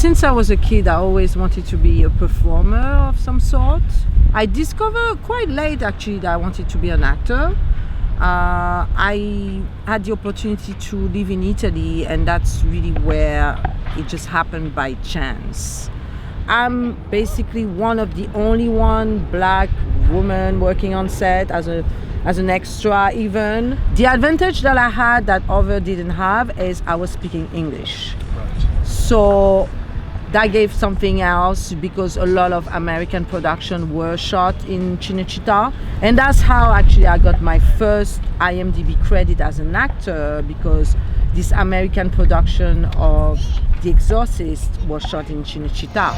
Since I was a kid, I always wanted to be a performer of some sort. I discovered quite late actually that I wanted to be an actor. I had the opportunity to live in Italy, and that's really where it just happened by chance. I'm basically one of the only black woman working on set as an extra even. The advantage that I had that others didn't have is I was speaking English. Right. So that gave something else, because a lot of American production were shot in Cinecittà. And that's how actually I got my first IMDb credit as an actor, because this American production of The Exorcist was shot in Cinecittà.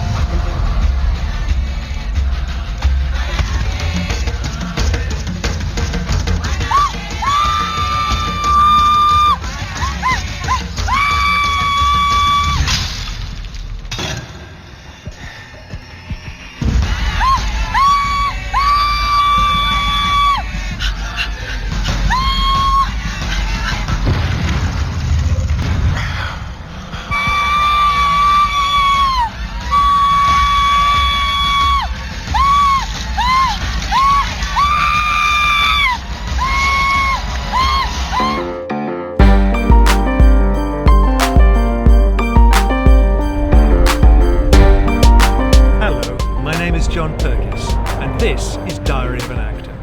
Pirkis, and this is Diary of an Actor.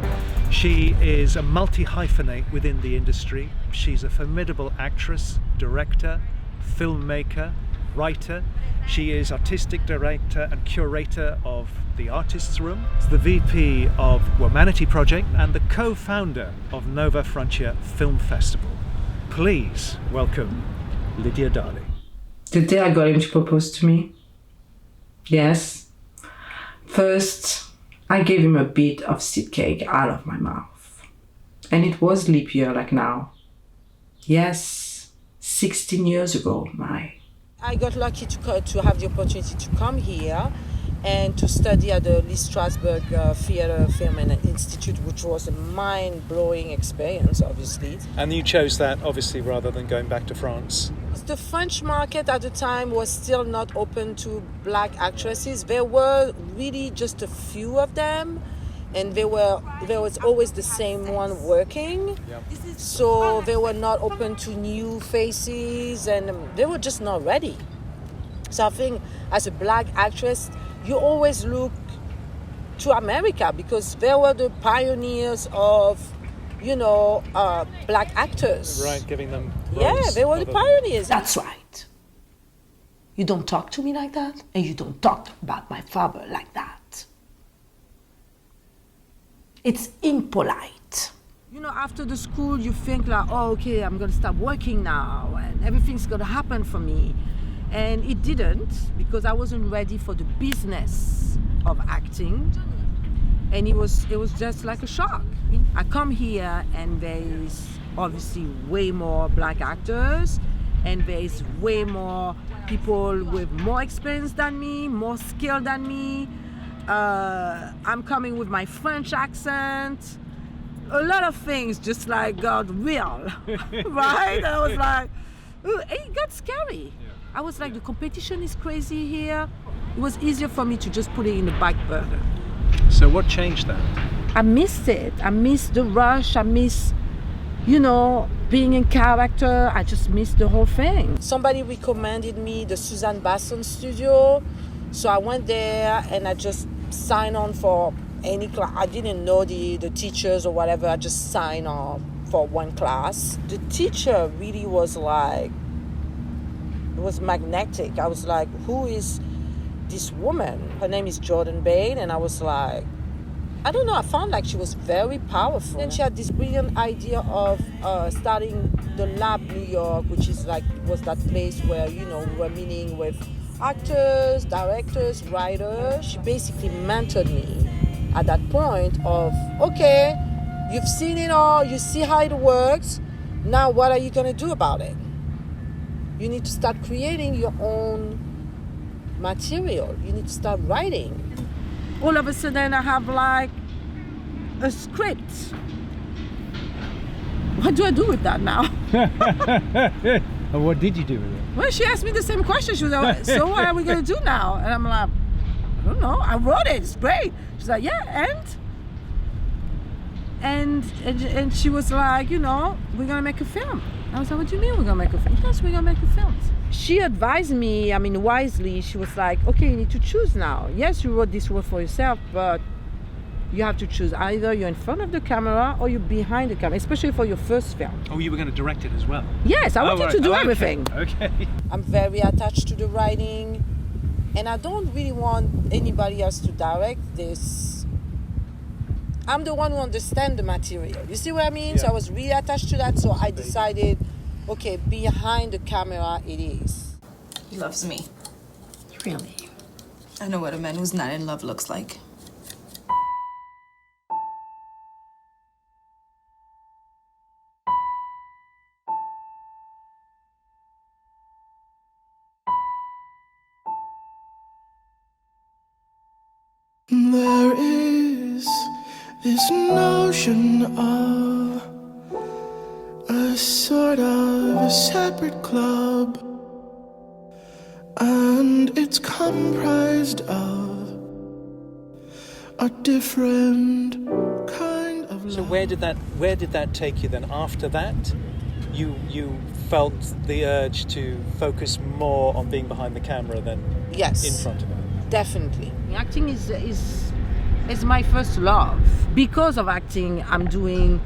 She is a multi-hyphenate within the industry. She's a formidable actress, director, filmmaker, writer. She is artistic director and curator of the Artists' Room, the VP of Womanity Project, and the co-founder of Nova Frontier Film Festival. Please welcome Lydia Darly. The day I got him to propose to me, yes. First, I gave him a bit of seed cake out of my mouth. And it was leap year like now. Yes, 16 years ago, I got lucky to have the opportunity to come here and to study at the Strasberg Theatre, Film and Institute, which was a mind-blowing experience, obviously. And you chose that, obviously, rather than going back to France. The French market at the time was still not open to black actresses. There were really just a few of them, and there was always the same one working. Yep. So they were not open to new faces, and they were just not ready. So I think as a black actress, you always look to America, because they were the pioneers of, black actors. Right, giving them roles. Yeah, they were the pioneers. That's right. You don't talk to me like that, and you don't talk about my father like that. It's impolite. After the school, you think like, oh, okay, I'm going to start working now, and everything's going to happen for me. And it didn't, because I wasn't ready for the business of acting. And it was just like a shock. I come here, and there's obviously way more black actors, and there's way more people with more experience than me, more skill than me. I'm coming with my French accent. A lot of things just like got real, right? And I was like, ooh, it got scary. I was like, the competition is crazy here. It was easier for me to just put it in the back burner. So what changed that? I missed it. I missed the rush. I miss, being in character. I just missed the whole thing. Somebody recommended me the Suzanne Basson studio. So I went there and I just signed on for any class. I didn't know the teachers or whatever. I just signed on for one class. The teacher really was like, it was magnetic. I was like, who is this woman? Her name is Jordan Bain. And I was like, I don't know, I found like she was very powerful. And she had this brilliant idea of starting the Lab New York, which is was that place where, we were meeting with actors, directors, writers. She basically mentored me at that point of, okay, you've seen it all, you see how it works, now what are you going to do about it? You need to start creating your own material. You need to start writing. All of a sudden I have like a script. What do I do with that now? And what did you do with it? Well, she asked me the same question. She was like, so what are we going to do now? And I'm like, I don't know. I wrote it. It's great. She's like, yeah, and she was like, you know, we're going to make a film. I was like, what do you mean we're going to make a film? Yes, we're going to make a film. She advised me, I mean, wisely. She was like, okay, you need to choose now. Yes, you wrote this role for yourself, but you have to choose. Either you're in front of the camera or you're behind the camera, especially for your first film. Oh, you were going to direct it as well? Yes, I wanted to do everything. Okay. I'm very attached to the writing, and I don't really want anybody else to direct this. I'm the one who understands the material. You see what I mean? Yeah. So I was really attached to that, so I decided, okay, behind the camera it is. He loves me. Really? I know what a man who's not in love looks like. There is this notion of a sort of a separate club, and it's comprised of a different kind of So love. where did that take you then? After that, you felt the urge to focus more on being behind the camera than Yes. in front of it. Definitely. Acting is my first love. Because of acting, I'm doing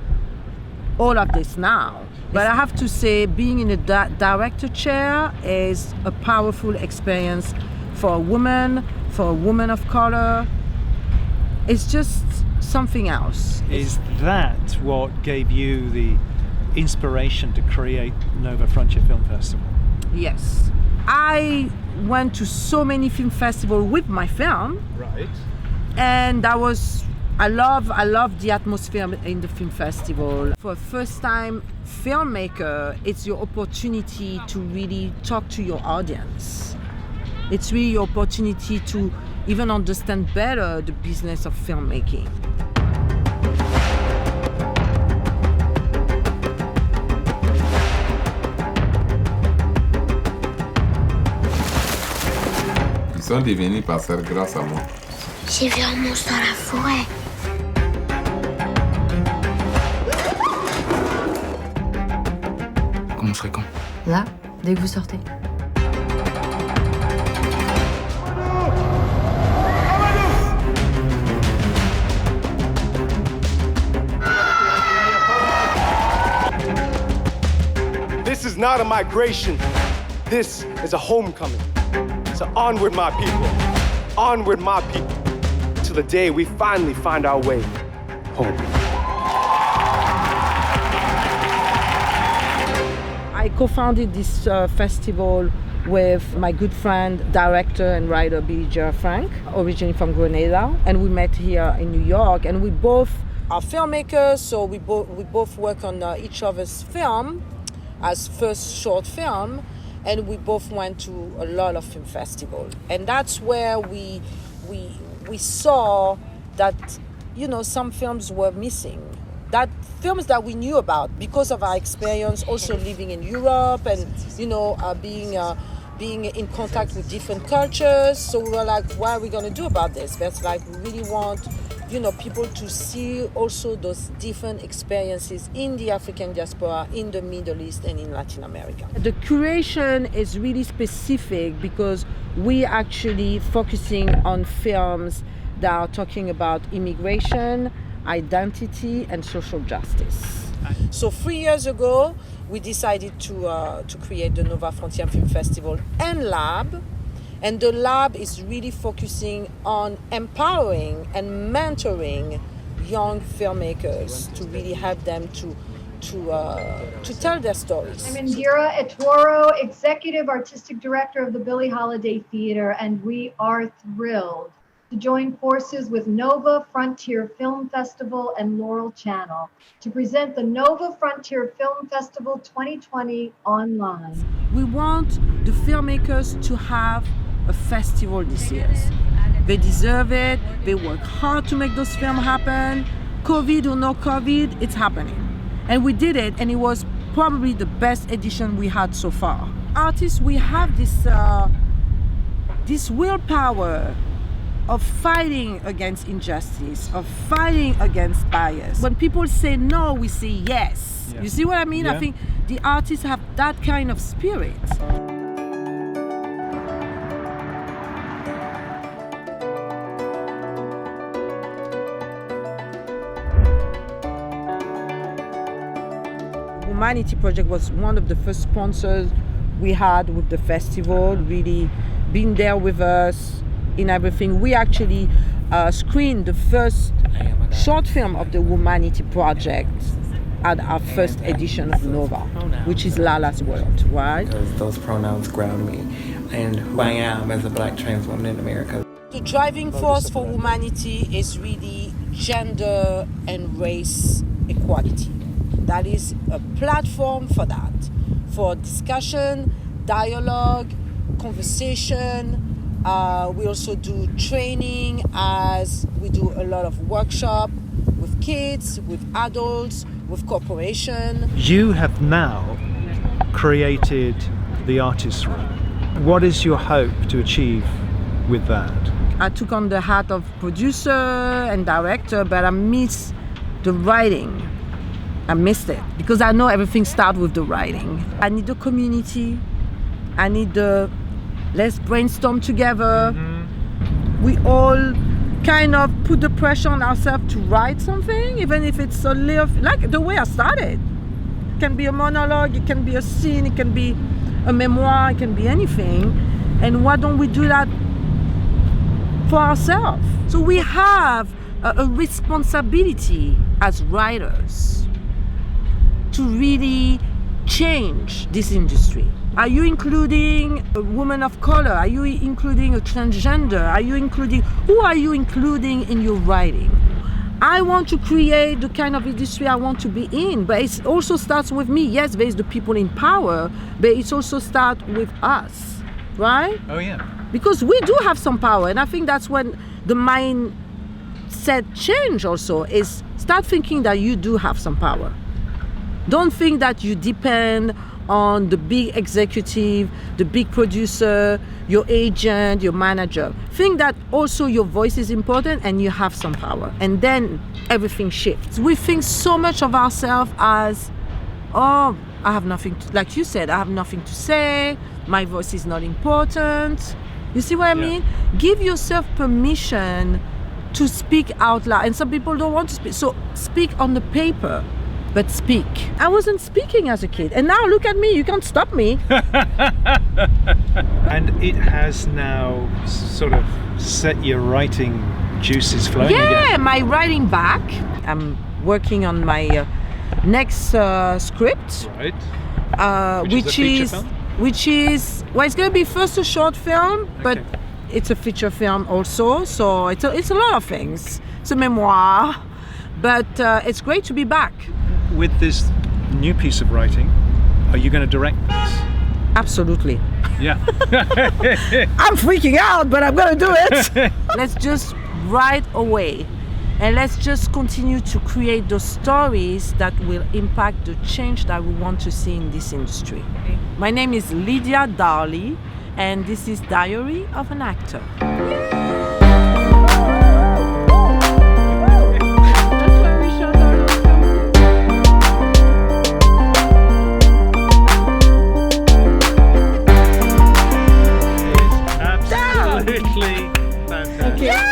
all of this now. But I have to say, being in a director chair is a powerful experience for a woman of color. It's just something else. Is that what gave you the inspiration to create Nova Frontier Film Festival? Yes. I went to so many film festivals with my film, Right. and I love the atmosphere in the film festival. For a first-time filmmaker, it's your opportunity to really talk to your audience. It's really your opportunity to even understand better the business of filmmaking. Ils sont devenus parcelles grâce à moi. J'ai vu un monstre dans la forêt. Comment je serai quand? Là, dès que vous sortez. This is not a migration. This is a homecoming. So onward, my people. Onward, my people. Till the day we finally find our way home. I co-founded this festival with my good friend, director and writer Lydia Darly, originally from Grenada, and we met here in New York. And we both are filmmakers, so we both work on each other's film as first short film, and we both went to a lot of film festivals. And that's where we saw that, you know, some films were missing. That films that we knew about because of our experience also living in Europe and, you know, being in contact with different cultures. So we were like, what are we going to do about this? That's like, we really want, you know, people to see also those different experiences in the African diaspora, in the Middle East and in Latin America. The curation is really specific because we actually focusing on films that are talking about immigration, identity and social justice. So 3 years ago, we decided to create the Nova Frontier Film Festival and Lab. And the lab is really focusing on empowering and mentoring young filmmakers to really help them to tell their stories. I'm Indira Etoro, Executive Artistic Director of the Billie Holiday Theater, and we are thrilled to join forces with Nova Frontier Film Festival and Laurel Channel to present the Nova Frontier Film Festival 2020 online. We want the filmmakers to have a festival this year. They deserve it. They work hard to make those films happen. COVID or no COVID, it's happening. And we did it, and it was probably the best edition we had so far. artists, we have this willpower of fighting against injustice, of fighting against bias. When people say no, we say yes. You see what I mean? I think the artists have that kind of spirit. Humanity Project was one of the first sponsors we had with the festival, really been there with us in everything. We actually screened the first short film of the Humanity Project at our first edition of Nova, which is Lala's World, right? Because those pronouns ground me and who I am as a Black trans woman in America. The driving force for humanity is really gender and race equality. That is a platform for that, for discussion, dialogue, conversation. We also do training, as we do a lot of workshop with kids, with adults, with corporation. You have now created the Artist's Room. What is your hope to achieve with that? I took on the hat of producer and director, but I miss the writing. I missed it because I know everything starts with the writing. I need the community. I need the let's brainstorm together. We all kind of put the pressure on ourselves to write something, even if it's a little, like the way I started. It can be a monologue, it can be a scene, it can be a memoir, it can be anything. And why don't we do that for ourselves? So we have a responsibility as writers to really change this industry. Are you including a woman of color? Are you including a transgender? Who are you including in your writing? I want to create the kind of industry I want to be in, but it also starts with me. Yes, there's the people in power, but it also starts with us, right? Oh yeah. Because we do have some power, and I think that's when the mindset change also is start thinking that you do have some power. Don't think that you depend on the big executive, the big producer, your agent, your manager. Think that also your voice is important and you have some power. And then everything shifts. We think so much of ourselves as, oh, I have nothing to, like you said, I have nothing to say, my voice is not important. You see what I mean? Give yourself permission to speak out loud. And some people don't want to speak. So speak on the paper. But speak. I wasn't speaking as a kid, and now look at me, you can't stop me. And it has now sort of set your writing juices flowing again. Yeah, my writing back. I'm working on my next script. Right. Which is well, it's going to be first a short film, but it's a feature film also, so it's a lot of things. It's a memoir, but it's great to be back. With this new piece of writing, are you going to direct this? Absolutely. Yeah. I'm freaking out, but I'm going to do it. Let's just write away and let's just continue to create those stories that will impact the change that we want to see in this industry. My name is Lydia Darly, and this is Diary of an Actor. Absolutely fantastic. Yeah,